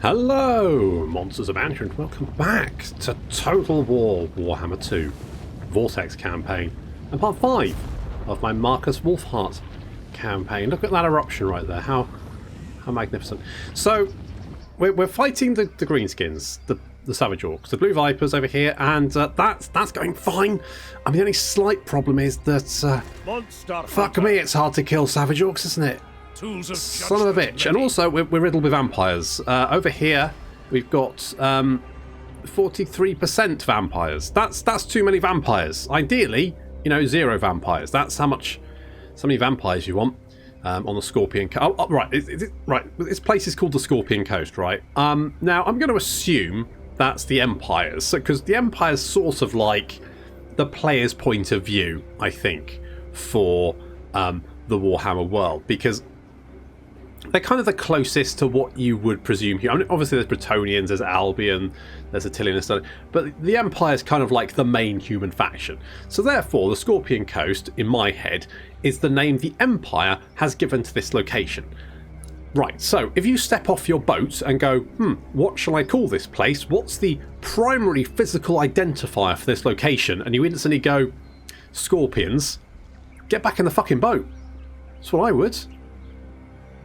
Hello, MonstersAbound, and welcome back to Total War Warhammer 2 Vortex Campaign and part 5 of my Markus Wulfhart campaign. Look at that eruption right there, how magnificent. So, we're fighting the greenskins, the Savage Orcs, the Blue Vipers over here, and that's going fine. I mean, the only slight problem is that, fuck me, it's hard to kill Savage Orcs, isn't it? Son of a bitch. And also, we're riddled with vampires. Over here, we've got 43% vampires. That's too many vampires. Ideally, 0 vampires. That's how many vampires you want on the Scorpion Coast. Oh, right, right. This place is called the Scorpion Coast, right? Now, I'm going to assume that's the Empires, because the Empire's sort of like the player's point of view, I think, for the Warhammer world, because they're kind of the closest to what you would presume here. I mean, obviously there's Bretonnians, there's Albion, there's Attilian and stuff, but the Empire is kind of like the main human faction. So therefore, the Scorpion Coast, in my head, is the name the Empire has given to this location. Right, so if you step off your boat and go, what shall I call this place? What's the primary physical identifier for this location? And you instantly go, Scorpions, get back in the fucking boat. That's what I would.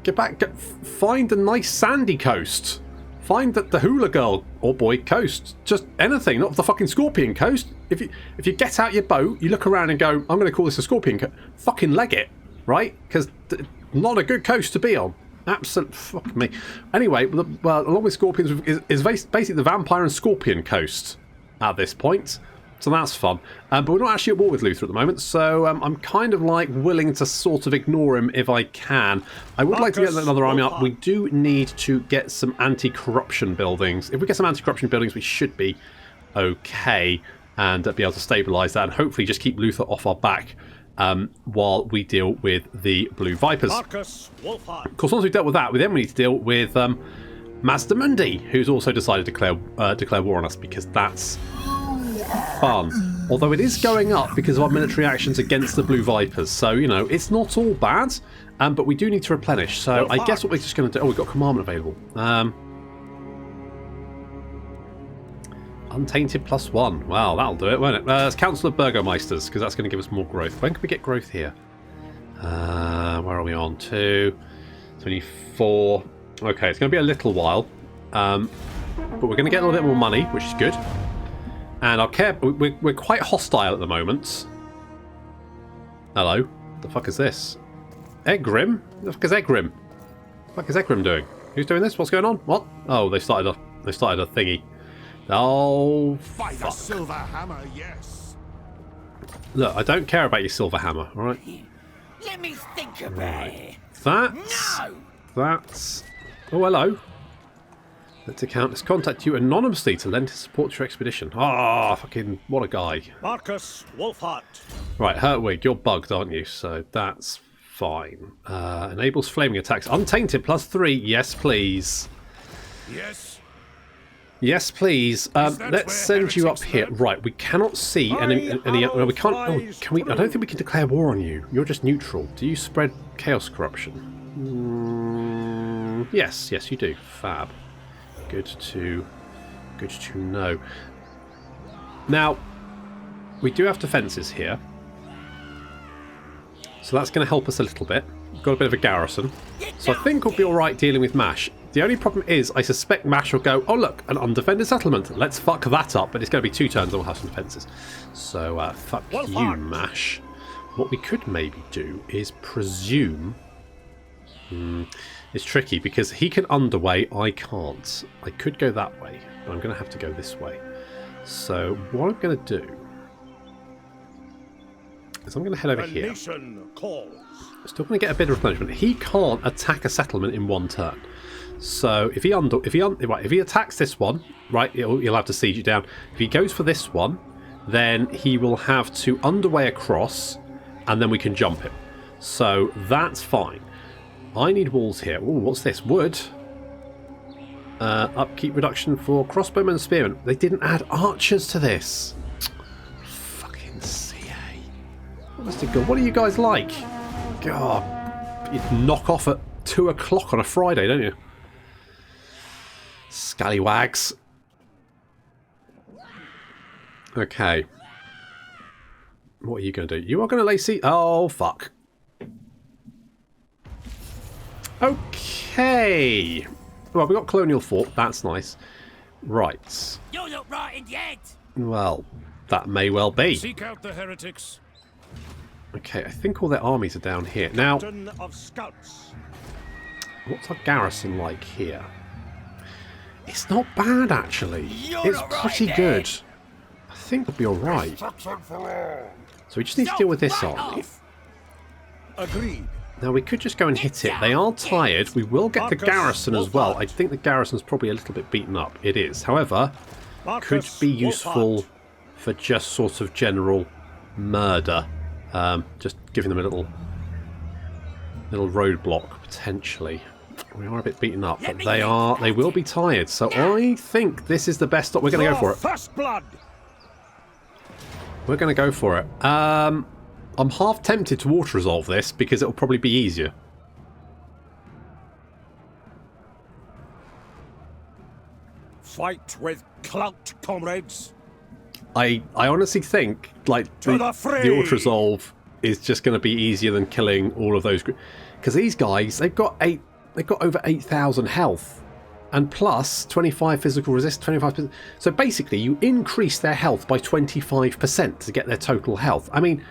Get back, find a nice sandy coast. Find the hula girl or boy coast. Just anything, not the fucking Scorpion Coast. If you get out your boat, you look around and go, I'm going to call this a Scorpion Coast. Fucking leg it, right? Because not a good coast to be on. Absolute fuck me. Anyway, well, along with Scorpions is basically the Vampire and Scorpion Coast at this point. So that's fun. But we're not actually at war with Luther at the moment, so I'm kind of like willing to sort of ignore him if I can. I would like to get another army up. We do need to get some anti-corruption buildings. If we get some anti-corruption buildings, we should be okay and be able to stabilise that and hopefully just keep Luther off our back while we deal with the Blue Vipers. Markus Wulfhart. Of course, once we've dealt with that, we then need to deal with Mazdamundi, who's also decided to declare war on us because that's fun. Although it is going up because of our military actions against the Blue Vipers. So, it's not all bad, but we do need to replenish. So I guess what we're just going to do... Oh, we've got commandment available. Untainted +1. Wow, that'll do it, won't it? It's Council of Burgomeisters, because that's going to give us more growth. When can we get growth here? Where are we on? 2, 24... Okay, it's going to be a little while. But we're going to get a little bit more money, which is good. And we're quite hostile at the moment. Hello. The fuck is this? Eggrim? The fuck is Eggrim? The fuck is Eggrim doing? Who's doing this? What's going on? What? Oh, they started a thingy. Oh, By the silver hammer, yes. look, I don't care about your silver hammer, all right? Let me think about it. That's... Oh, hello. Let's Let's contact you anonymously to lend his support to your expedition. Ah, fucking, what a guy. Markus Wulfhart. Right, Hertwig, you're bugged, aren't you? So that's fine. Enables flaming attacks. Untainted +3. Yes, please. Yes. Yes, please. Let's send you up here. Right, we cannot see any no, we can't. Oh, can we? I don't think we can declare war on you. You're just neutral. Do you spread chaos corruption? Yes, you do. Fab. Good to know. Now, we do have defences here, so that's going to help us a little bit. We've got a bit of a garrison, so I think we'll be all right dealing with MASH. The only problem is, I suspect MASH will go, oh look, an undefended settlement. Let's fuck that up, but it's going to be 2 turns and we'll have some defences. So, fuck you, MASH. What we could maybe do is presume... It's tricky because he can underway, I can't. I could go that way, but I'm going to have to go this way. So what I'm going to do is I'm going to head over here. Still going to get a bit of replenishment. He can't attack a settlement in 1 turn. So if he attacks this one, right, he'll have to siege it down. If he goes for this one, then he will have to underway across, and then we can jump him. So that's fine. I need walls here. Ooh, what's this? Wood. Upkeep reduction for crossbowmen and spearmen. They didn't add archers to this. Fucking CA. Honest to God, what are you guys like? God, you knock off at 2 o'clock on a Friday, don't you? Scallywags. Okay. What are you going to do? You are going to lay siege... Oh, fuck. Okay. Well, we got Colonial Fort. That's nice. Right. You're not rotted yet. Well, that may well be. Seek out the heretics. Okay, I think all their armies are down here. Now, Of scouts. what's our garrison like here? It's not bad, actually. It's pretty good. I think we'll be alright. So we just need to deal with this army. Agreed. Now, we could just go and hit it. They are tired. We will get the garrison as well. I think the garrison's probably a little bit beaten up. It is. However, could be useful for just sort of general murder. Just giving them a little roadblock, potentially. We are a bit beaten up, but they will be tired. So I think this is the best stop. We're going to go for it. First blood. We're going to go for it. I'm half tempted to water resolve this because it'll probably be easier. Fight with clout, comrades. I honestly think like the auto resolve is just going to be easier than killing all of those, because these guys they've got over 8,000 health, and plus 25 physical resist, 25%. So basically, you increase their health by 25% to get their total health. I mean,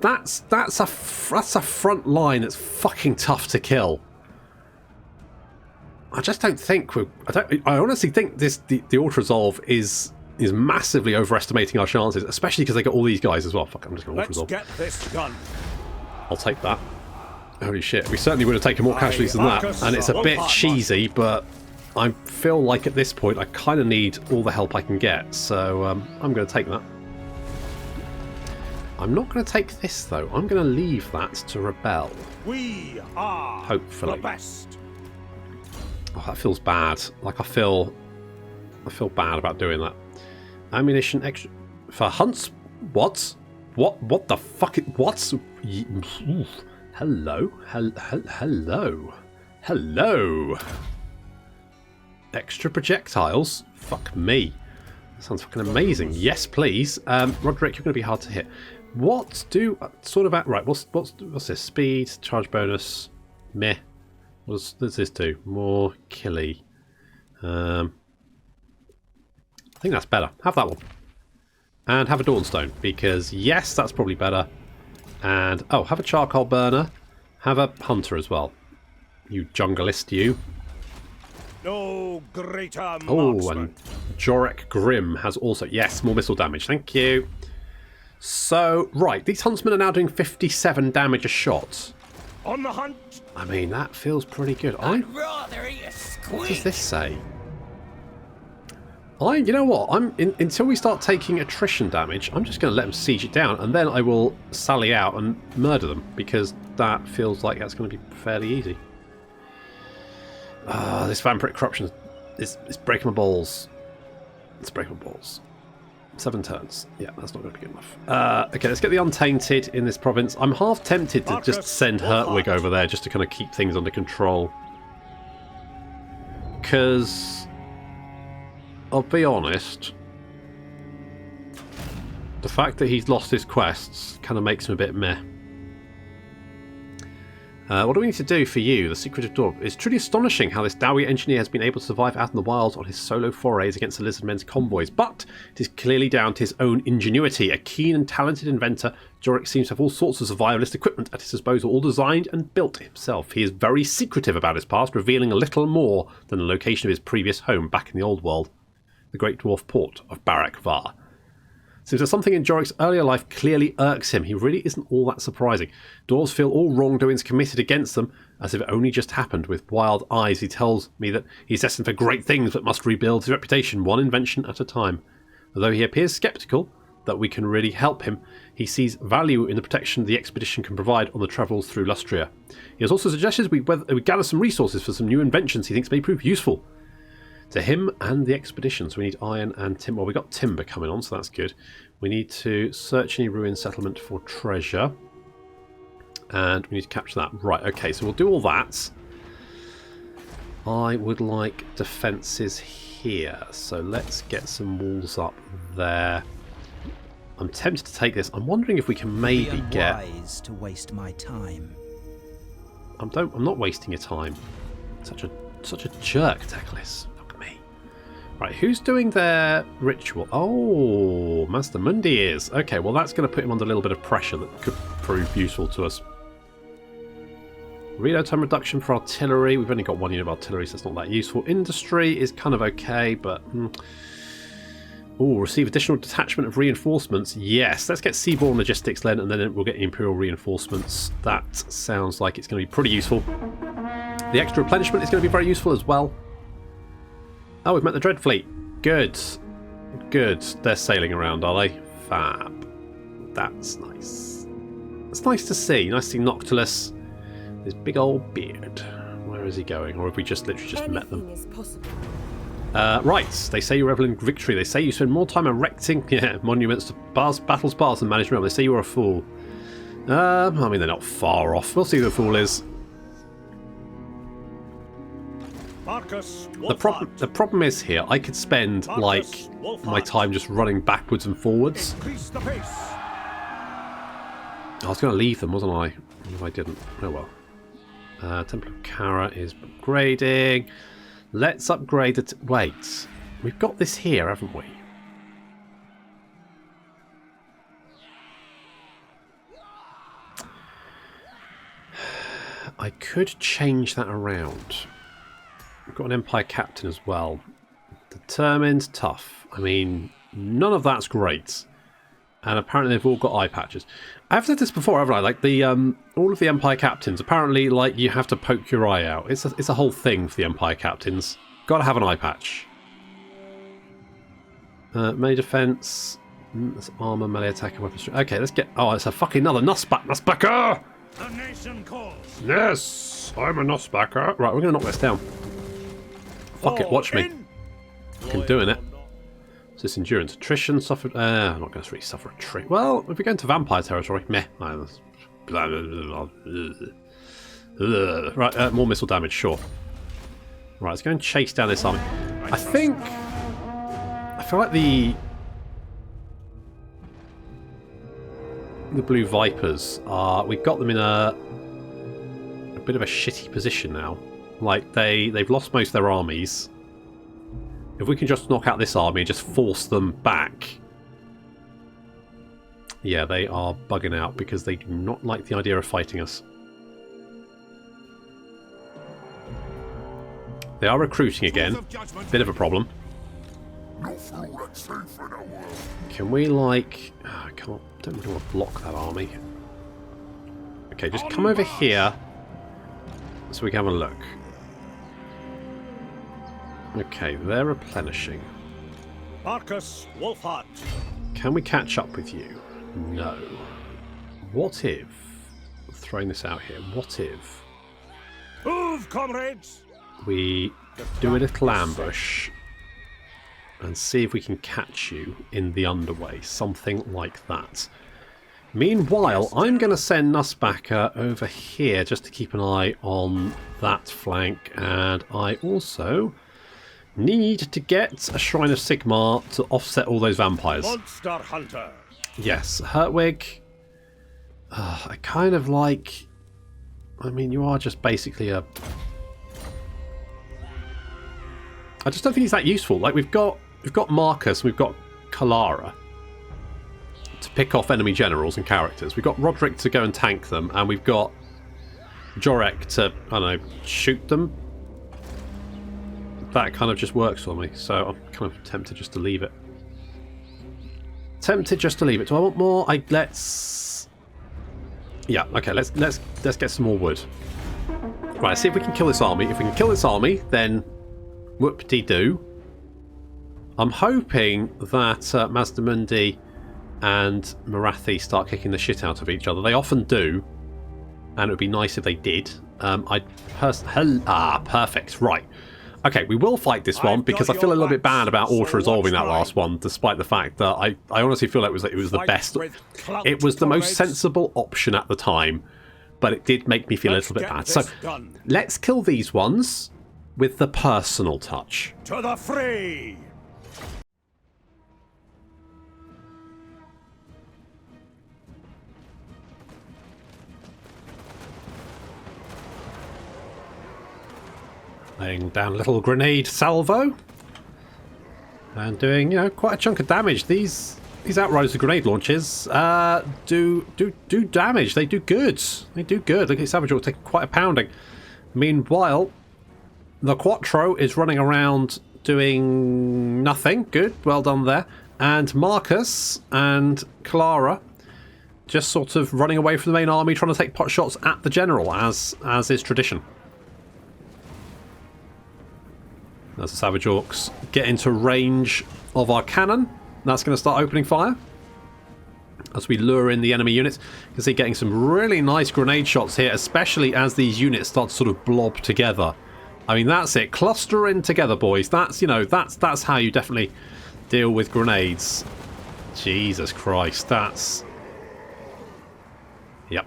that's a front line that's fucking tough to kill. I just don't think I honestly think the auto resolve is massively overestimating our chances, especially because they got all these guys as well. Fuck, I'm just going to auto resolve. Let's get this done. I'll take that. Holy shit, we certainly would have taken more casualties than that, and it's a bit cheesy, but I feel like at this point I kind of need all the help I can get, so I'm going to take that. I'm not going to take this though. I'm going to leave that to rebel. We are hopefully the best. Oh, that feels bad. Like I feel bad about doing that. Ammunition extra for hunts. What? What the fuck? What? Hello. Hello. Extra projectiles. Fuck me. That sounds fucking amazing. Yes, please. Roderick, you're going to be hard to hit. What do sort of right? What's this? Speed, charge bonus. Meh. What does this do? More killy. I think that's better. Have that one. And have a Dawnstone, because yes, that's probably better. And oh, have a charcoal burner. Have a hunter as well. You junglist, you. No greater Oh, marksman. and Jorek Grim has also... Yes, more missile damage. Thank you. So, right. These huntsmen are now doing 57 damage a shot. On the hunt. I mean, that feels pretty good. I'd rather eat a squid. What does this say? You know what? Until we start taking attrition damage, I'm just going to let them siege it down, and then I will sally out and murder them, because that feels like that's going to be fairly easy. This vampiric corruption is breaking my balls. It's breaking my balls. 7 turns. Yeah, that's not going to be good enough. Okay, let's get the Untainted in this province. I'm half tempted to just send Hertwig over there just to kind of keep things under control. Because, I'll be honest, the fact that he's lost his quests kind of makes him a bit meh. What do we need to do for you, the Secret of Dwarf? It's truly astonishing how this Dowie engineer has been able to survive out in the wilds on his solo forays against the Lizardmen's convoys, but it is clearly down to his own ingenuity. A keen and talented inventor, Jorek seems to have all sorts of survivalist equipment at his disposal, all designed and built himself. He is very secretive about his past, revealing a little more than the location of his previous home back in the old world, the great dwarf port of Barak Var. Seems that something in Jorek's earlier life clearly irks him. He really isn't all that surprising. Dwarves feel all wrongdoings committed against them, as if it only just happened. With wild eyes, he tells me that he's destined for great things, but must rebuild his reputation one invention at a time. Although he appears sceptical that we can really help him, he sees value in the protection the expedition can provide on the travels through Lustria. He has also suggested we gather some resources for some new inventions he thinks may prove useful to him and the expedition. So we need iron and timber. Well, we got timber coming on, so that's good. We need to search any ruined settlement for treasure, and we need to capture that. Right, okay, so we'll do all that. I would like defences here. So let's get some walls up there. I'm tempted to take this. I'm wondering if we can maybe get... Wise to waste my time. I'm not wasting your time. Such a jerk, Teclis. Fuck me. Right, who's doing their ritual? Oh, Master Mundi is. Okay, well that's going to put him under a little bit of pressure that could prove useful to us. Reload time reduction for artillery. We've only got 1 unit of artillery, so it's not that useful. Industry is kind of okay, but... Oh, receive additional detachment of reinforcements. Yes, let's get seaborne logistics then, and then we'll get Imperial reinforcements. That sounds like it's going to be pretty useful. The extra replenishment is going to be very useful as well. Oh, we've met the Dread Fleet. Good. Good. They're sailing around, are they? Fab. That's nice. It's nice to see. Nice to see Noctilus. His big old beard. Where is he going? Or have we just literally just met them? Is possible. Right, they say you revel in victory. They say you spend more time erecting monuments to battle spars than management. They say you're a fool. I mean, they're not far off. We'll see who the fool is. Markus The problem is here, I could spend, like, my time just running backwards and forwards. Increase the pace. I was going to leave them, wasn't I? If I didn't. Oh well. Temple of Kara is upgrading. Let's upgrade it. Wait, we've got this here, haven't we? I could change that around. We've got an Empire Captain as well. Determined, tough. I mean, none of that's great. And apparently they've all got eye patches. I've said this before, haven't I? Like the all of the Empire Captains, apparently, like, you have to poke your eye out. It's a whole thing for the Empire Captains. Got to have an eye patch. Melee defense. That's armor, melee attack, and weapons. Okay, let's get. Oh, it's a fucking another Nussbacker. The nation calls. Yes, I'm a Nussbacker. Right, we're gonna knock this down. Fuck it, watch me. I'm doing it. So this endurance attrition suffered. I'm not going to really suffer attrition. Well, if we go into vampire territory, meh. Right, more missile damage, sure. Right, let's go and chase down this army. I feel like the Blue Vipers are. We've got them in a bit of a shitty position now. Like they've lost most of their armies. If we can just knock out this army and just force them back. Yeah, they are bugging out because they do not like the idea of fighting us. They are recruiting again. Bit of a problem. Can we, like... Oh, I can't... Don't really want to block that army. Okay, just come over here so we can have a look. Okay, they're replenishing. Markus Wulfhart. Can we catch up with you? No. What if... Throwing this out here. What if... Move, comrades. We do a little ambush and see if we can catch you in the underway. Something like that. Meanwhile, I'm going to send Nussbacker over here just to keep an eye on that flank. And I also need to get a Shrine of Sigmar to offset all those vampires. Monster Hunter. Yes, Hertwig. I kind of like... I mean, you are just basically a... I just don't think he's that useful. Like, we've got Marcus, we've got Kalara to pick off enemy generals and characters. We've got Roderick to go and tank them, and we've got Jorek to, I don't know, shoot them. That kind of just works for me, so I'm kind of tempted just to leave it. Tempted just to leave it. Do I want more? Let's... Yeah, okay, let's get some more wood. Right, see if we can kill this army. If we can kill this army, then whoop-de-doo. I'm hoping that Master Mundi and Marathi start kicking the shit out of each other. They often do, and it would be nice if they did. Perfect. Right. Okay, we will fight this one because I feel a little bit bad about auto-resolving that last one, despite the fact that I honestly feel like it was the best. It was the most sensible option at the time, but it did make me feel a little bit bad. So let's kill these ones. with the personal touch. To the fray! Laying down a little grenade salvo. And doing, you know, quite a chunk of damage. These Outriders with grenade launches do damage. They do good. They do good. Look at Savage Orc taking quite a pounding. Meanwhile, the Quattro is running around doing nothing. Good. Well done there. And Markus and Clara just sort of running away from the main army, trying to take pot shots at the general, as is tradition. As the Savage Orcs get into range of our cannon, that's going to start opening fire. As we lure in the enemy units, you can see getting some really nice grenade shots here, especially as these units start to sort of blob together. I mean, that's it. Cluster in together, boys. That's, you know, that's how you definitely deal with grenades. Jesus Christ, that's... Yep.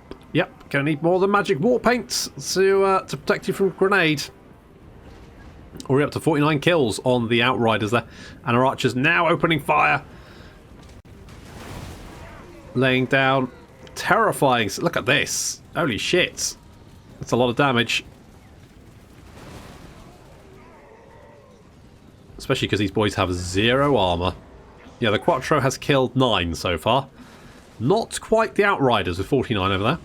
Gonna need more than magic war paint to protect you from grenade. We're up to 49 kills on the Outriders there. And our archers now opening fire. Laying down terrifying... Look at this. Holy shit. That's a lot of damage. Especially because these boys have 0 armour. Yeah, the Quattro has killed 9 so far. Not quite the Outriders with 49 over there.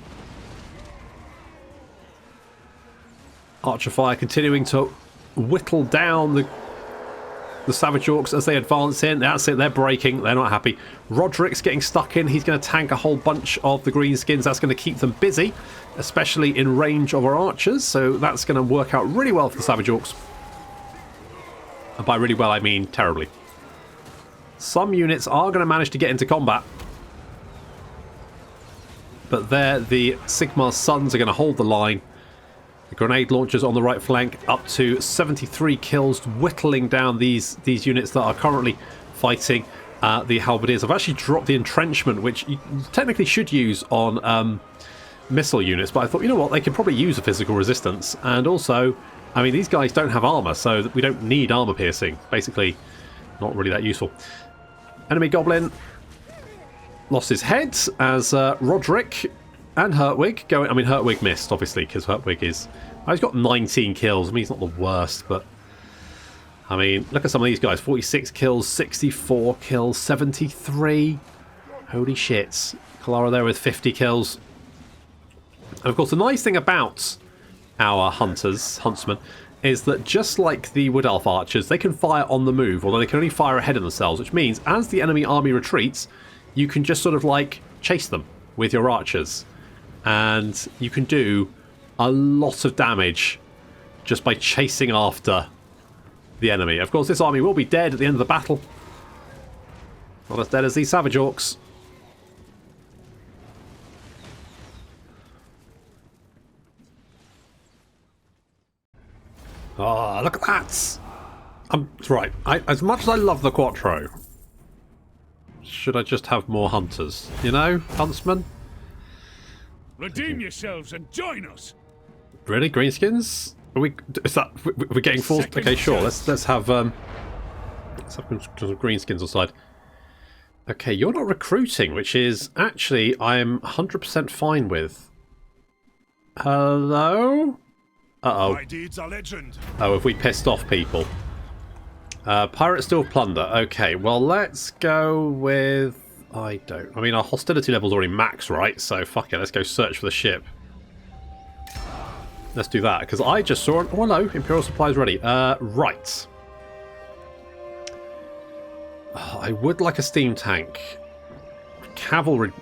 Archer fire continuing to whittle down the Savage Orcs as they advance in. That's it, they're breaking, they're not happy. Roderick's getting stuck in, he's going to tank a whole bunch of the greenskins. That's going to keep them busy, especially in range of our archers, so that's going to work out really well for the Savage Orcs. And by really well I mean terribly. Some units are going to manage to get into combat, but there the Sigmar's sons are going to hold the line. The grenade launchers on the right flank up to 73 kills, whittling down these units that are currently fighting the halberdiers. I've actually dropped the entrenchment, which you technically should use on missile units, but I thought, you know what, they can probably use a physical resistance. And also, I mean, these guys don't have armour, so we don't need armour piercing. Basically, not really that useful. Enemy goblin lost his head as Roderick and Hertwig going... I mean, Hertwig missed, obviously, because Hertwig is... he's got 19 kills. I mean, he's not the worst, but... I mean, look at some of these guys. 46 kills, 64 kills, 73. Holy shit. Clara there with 50 kills. And, of course, the nice thing about our huntsmen, is that just like the Wood Elf archers, they can fire on the move, although they can only fire ahead of themselves, which means as the enemy army retreats, you can just sort of, like, chase them with your archers. And you can do a lot of damage just by chasing after the enemy. Of course, this army will be dead at the end of the battle. Not as dead as these Savage Orcs. Ah, look at that! Right, as much as I love the Quattro, should I just have more hunters? You know, huntsmen? Redeem yourselves and join us. Really, greenskins? Are we? Is that we're getting forced? Okay, sure. Let's have some greenskins on side. Okay, you're not recruiting, which is actually I'm 100% fine with. Hello? Uh-oh. My deeds are legend. Oh, have we pissed off people? Pirates still plunder. Okay, well, let's go with... I mean, our hostility level's already max, right? So, fuck it, let's go search for the ship. Let's do that, because I just saw... Oh, no, Imperial supplies ready. Right. Oh, I would like a steam tank. Cavalry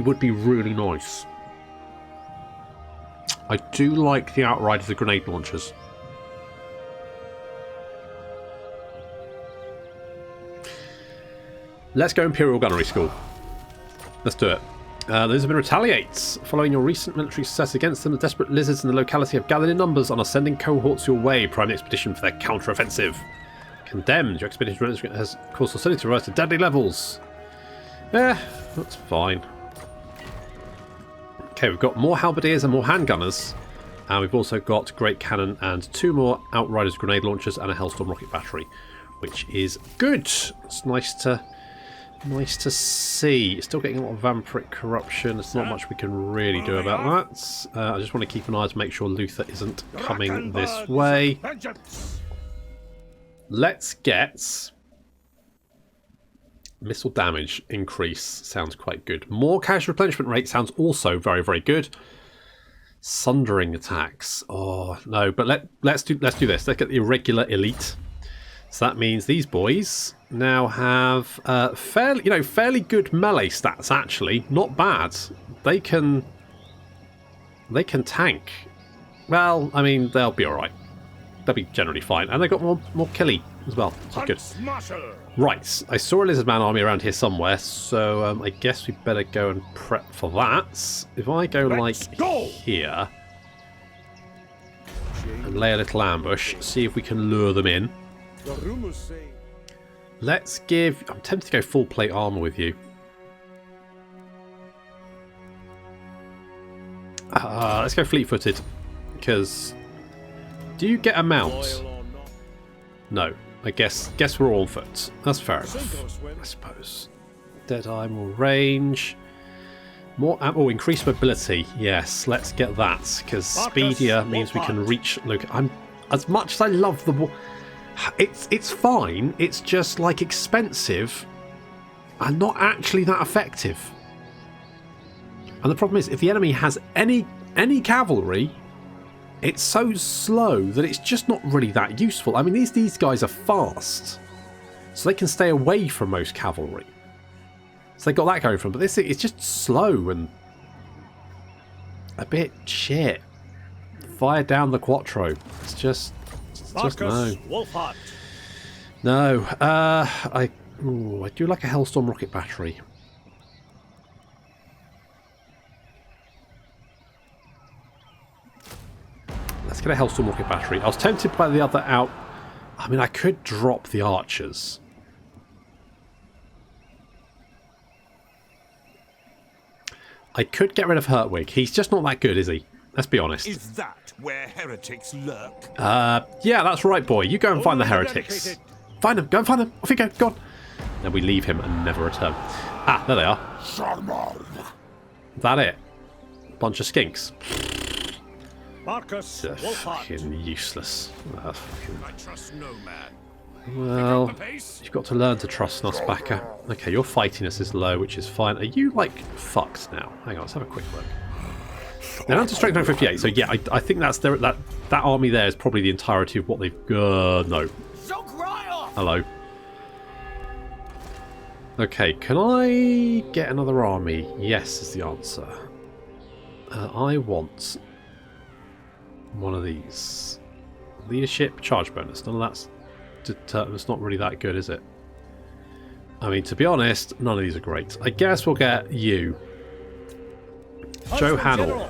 would be really nice. I do like the Outriders, the grenade launchers. Let's go Imperial Gunnery School. Let's do it. Those have been retaliates. Following your recent military success against them, the desperate lizards in the locality have gathered in numbers and are sending cohorts your way. Prime the expedition for their counter-offensive. Condemned. Your expedition has caused hostility to rise to deadly levels. Yeah, that's fine. Okay, we've got more halberdiers and more handgunners. And we've also got Great Cannon and 2 more Outriders grenade launchers and a Hellstorm rocket battery, which is good. It's nice to see. Still getting a lot of vampiric corruption. There's not much we can really do about that. I just want to keep an eye to make sure Luther isn't coming this way. Let's get missile damage increase. Sounds quite good. More cash replenishment rate sounds also very, very good. Sundering attacks. Oh no, but let's do this. Let's get the irregular elite. So that means these boys now have fairly good melee stats. Actually, not bad. They can tank. Well, I mean, they'll be all right. They'll be generally fine, and they got more killy as well. So good. Right, I saw a lizardman army around here somewhere, so I guess we better go and prep for that. If I go here and lay a little ambush, see if we can lure them in. Let's give... I'm tempted to go full plate armor with you. Let's go fleet-footed, because... Do you get a mount? No. I guess we're all on foot. That's fair enough, I suppose. Deadeye, more range. More ammo, increased mobility. Yes, let's get that, because speedier means we can reach... Look, as much as I love the... It's fine, it's just like expensive and not actually that effective. And the problem is, if the enemy has any cavalry, it's so slow that it's just not really that useful. I mean, these guys are fast, so they can stay away from most cavalry. So they got that going from, but this it's just slow and a bit shit. Fire down the Quattro. It's just no. Wulfhart. No. I do like a Hellstorm rocket battery. Let's get a Hellstorm rocket battery. I was tempted by the other out. I mean, I could drop the archers. I could get rid of Hertwig. He's just not that good, is he? Let's be honest. Is that where heretics lurk? Yeah, that's right, boy. You go and find the heretics. Find them. Go and find them. Off you go. Go on. Then we leave him and never return. Ah, there they are. That it? Bunch of skinks. Markus Wulfhart. Fucking useless. I trust no man. Well, you've got to learn to trust Nussbacker. Okay, your fightiness is low, which is fine. Are you, like, fucked now? Hang on, let's have a quick look. They're down to strength 58, so yeah, I think that's that army there is probably the entirety of what they've... no. Hello. Okay, can I get another army? Yes is the answer. I want one of these. Leadership, charge bonus. None of that's... It's not really that good, is it? I mean, to be honest, none of these are great. I guess we'll get you. Joe Hannell.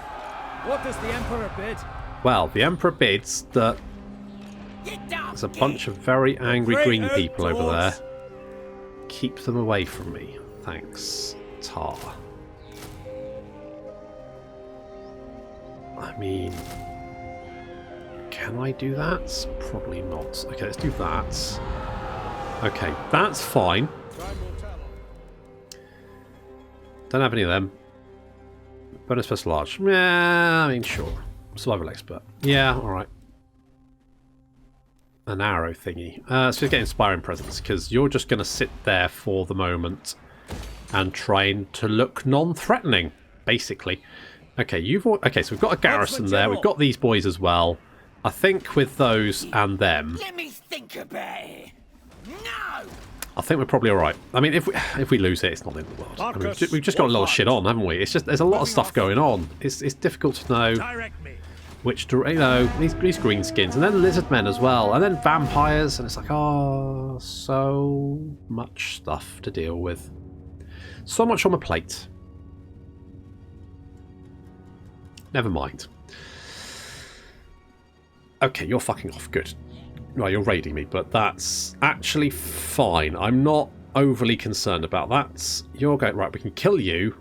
What does the Emperor bid? Well, the Emperor bids that there's a bunch of very angry green people over there. Keep them away from me. Thanks, Tar. I mean... Can I do that? Probably not. Okay, let's do that. Okay, that's fine. Don't have any of them. Bonus plus large. Yeah, I mean, sure. Survival expert. Yeah, alright. An arrow thingy. So just get inspiring presence, because you're just going to sit there for the moment and trying to look non-threatening, basically. Okay, okay, so we've got a garrison there. We've got these boys as well. I think with those and them... Let me think about it. No! I think we're probably all right. I mean, if we lose it, it's not the end of the world. I mean, we've just got a lot of shit on, haven't we? It's just there's a lot of stuff going on. It's difficult to know which, you know, these greenskins, and then lizard men as well, and then vampires, and it's like, oh, so much stuff to deal with. So much on my plate. Never mind. Okay, you're fucking off. Good. Right, you're raiding me, but that's actually fine. I'm not overly concerned about that. You're going... Right, we can kill you.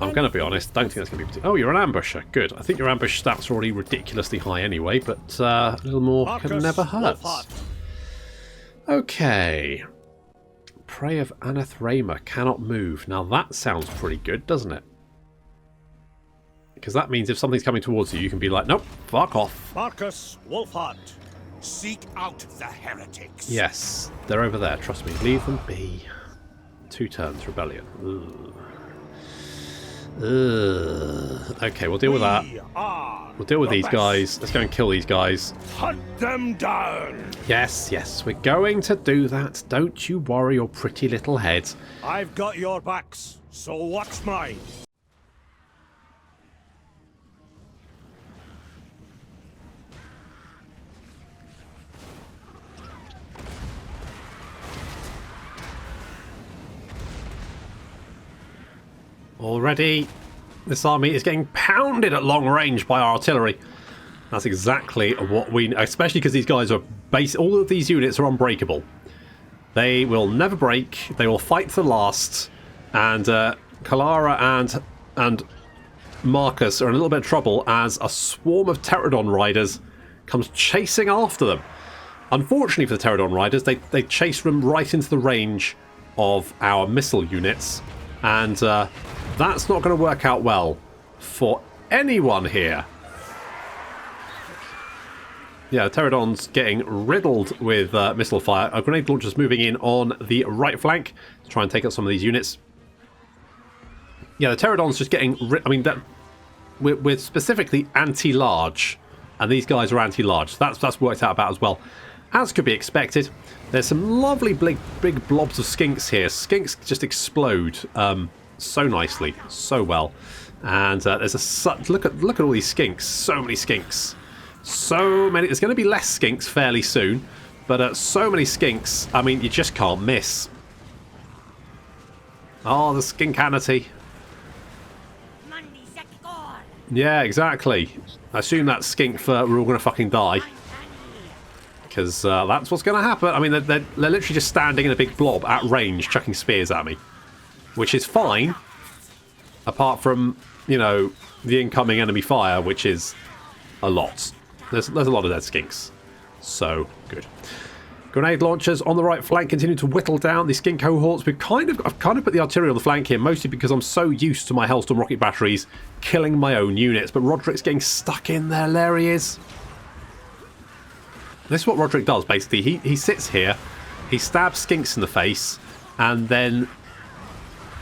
I'm going to be honest, don't think that's going to be... Oh, you're an ambusher. Good. I think your ambush stats are already ridiculously high anyway, but a little more Markus can never hurt. Wulfhart. Okay. Prey of Anathema cannot move. Now that sounds pretty good, doesn't it? Because that means if something's coming towards you, you can be like, nope, fuck off. Markus Wulfhart. Seek out the heretics. Yes, they're over there. Trust me. Leave them be. 2 turns, rebellion. Ugh. Ugh. Okay, we'll deal with that. We'll deal with these guys. Let's go and kill these guys. Hunt them down. Yes, yes, we're going to do that. Don't you worry your pretty little head. I've got your backs, so watch mine. Already, this army is getting pounded at long range by our artillery. That's exactly what we... Especially because these guys are... all of these units are unbreakable. They will never break. They will fight to the last. And Kalara and Markus are in a little bit of trouble as a swarm of Pterodon riders comes chasing after them. Unfortunately for the Pterodon riders, they chase them right into the range of our missile units. And that's not going to work out well for anyone here. Yeah, Pterodon's getting riddled with missile fire. Our grenade launchers moving in on the right flank to try and take out some of these units. Yeah, the Pterodon's just getting... I mean, that we're specifically anti-large, and these guys are anti-large. So that's worked out about as well as could be expected. There's some lovely big blobs of skinks here. Skinks just explode so nicely, so well. And there's a... Look at all these skinks. So many skinks. So many. There's going to be less skinks fairly soon, but so many skinks. I mean, you just can't miss. Oh, the skinkanity. Yeah, exactly. I assume that skink for we're all going to fucking die, because that's what's going to happen. I mean, they're literally just standing in a big blob at range, chucking spears at me, which is fine, apart from, you know, the incoming enemy fire, which is a lot. There's a lot of dead skinks. So good. Grenade launchers on the right flank continue to whittle down the skink cohorts. I've kind of put the artillery on the flank here, mostly because I'm so used to my Hellstorm rocket batteries killing my own units. But Roderick's getting stuck in there. There he is. This is what Roderick does, basically. He sits here, he stabs skinks in the face, and then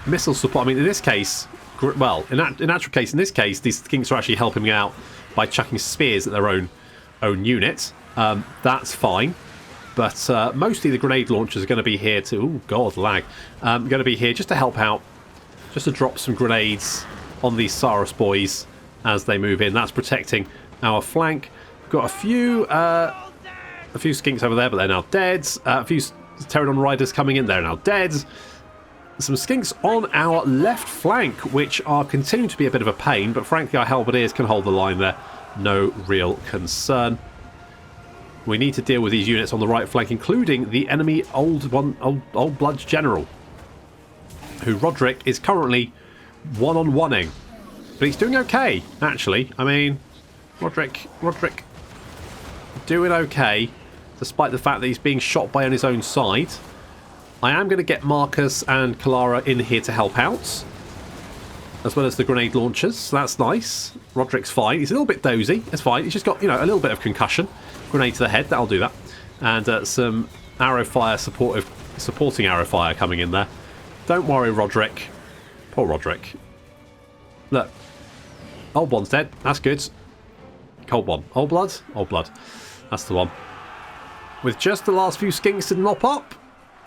missile support. I mean, in this case, well, in actual case, in this case, these skinks are actually helping me out by chucking spears at their own unit. That's fine. But mostly the grenade launchers are going to be here to... Oh, God, lag. Going to be here just to help out. Just to drop some grenades on these Saurus boys as they move in. That's protecting our flank. We've got a few skinks over there, but they're now dead. A few Pterodon riders coming in. They're now dead. Some skinks on our left flank, which are continuing to be a bit of a pain. But frankly, our halberdiers can hold the line there. No real concern. We need to deal with these units on the right flank, including the enemy Old Blood's General, who Roderick is currently one-on-one-ing. But he's doing okay, actually. I mean, Roderick doing okay, despite the fact that he's being shot by on his own side. I am going to get Markus and Kalara in here to help out, as well as the grenade launchers. So that's nice. Roderick's fine. He's a little bit dozy. It's fine. He's just got, you know, a little bit of concussion. Grenade to the head. That'll do that. And some arrow fire supporting arrow fire coming in there. Don't worry, Roderick. Poor Roderick. Look. Old one's dead. That's good. Cold one. Old blood? Old blood. That's the one. With just the last few skinks to mop up,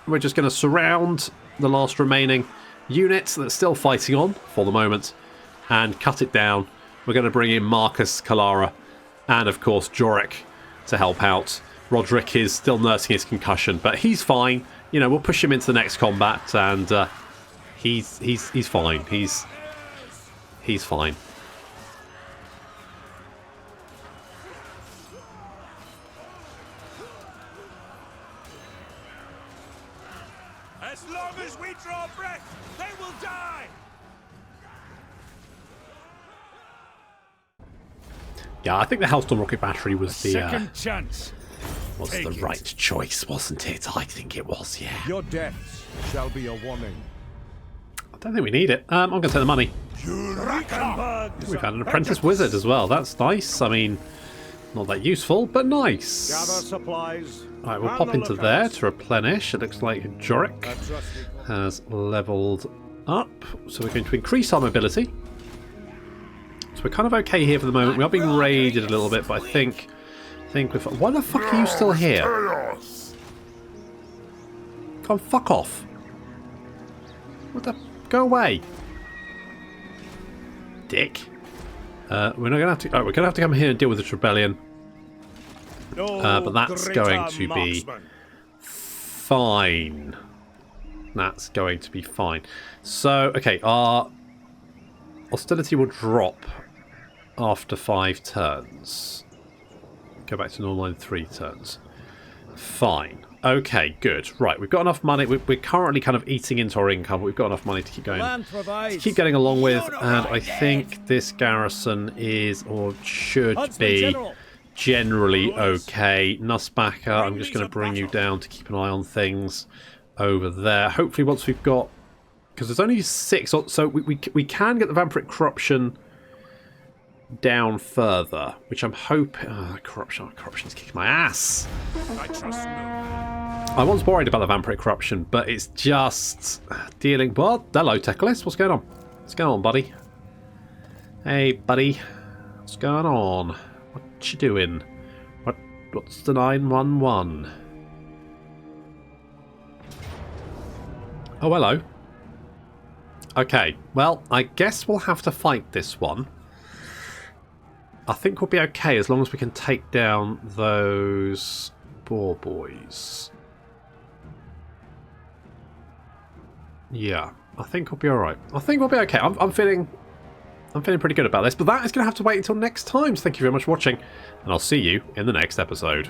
we're just going to surround the last remaining units that's still fighting on for the moment and cut it down. We're going to bring in Markus, Kalara, and of course Jorik to help out. Roderick is still nursing his concussion, but he's fine. You know, we'll push him into the next combat, and he's fine. He's fine. As long as we draw breath, they will die. Yeah, I think the Hellstorm rocket battery was the Second chance. Take it. right choice, wasn't it? I think it was, yeah. Your deaths shall be a warning. I don't think we need it. I'm going to take the money. Eureka! We've had an apprentice wizard as well. That's nice. I mean, not that useful, but nice. Gather supplies. Alright, we'll Man pop the into there lookouts. to replenish. It looks like Jorik A trusty has leveled up. So we're going to increase our mobility. So we're kind of okay here for the moment. We are being raided a little bit, but I think we're... Why the fuck are you still here? Come on, fuck off. What the... Go away. Dick. We're not gonna have to... Oh, we're gonna have to come here and deal with this rebellion. But that's going to be fine. That's going to be fine. So, okay, our hostility will drop after 5 turns. Go back to normal in 3 turns. Fine. Okay, good. Right, we've got enough money. We're currently kind of eating into our income, but we've got enough money to keep going. Land provides. To keep getting along with, and I think this garrison is, or should Huntsman be, General. generally okay. Nussbacher, I'm just going to bring you down to keep an eye on things over there. Hopefully once we've got... Because there's only 6, so we can get the vampiric corruption down further, which I'm hoping... corruption's kicking my ass. I trust no. I was worried about the vampiric corruption, but it's just dealing... Well, hello, Teclis. What's going on? What's going on, buddy? Hey, buddy. What's going on? What you doing? What's the 911? Oh, hello. Okay, well, I guess we'll have to fight this one. I think we'll be okay as long as we can take down those boar boys. Yeah, I think we'll be alright. I think we'll be okay. I'm feeling pretty good about this, but that is going to have to wait until next time. So thank you very much for watching, and I'll see you in the next episode.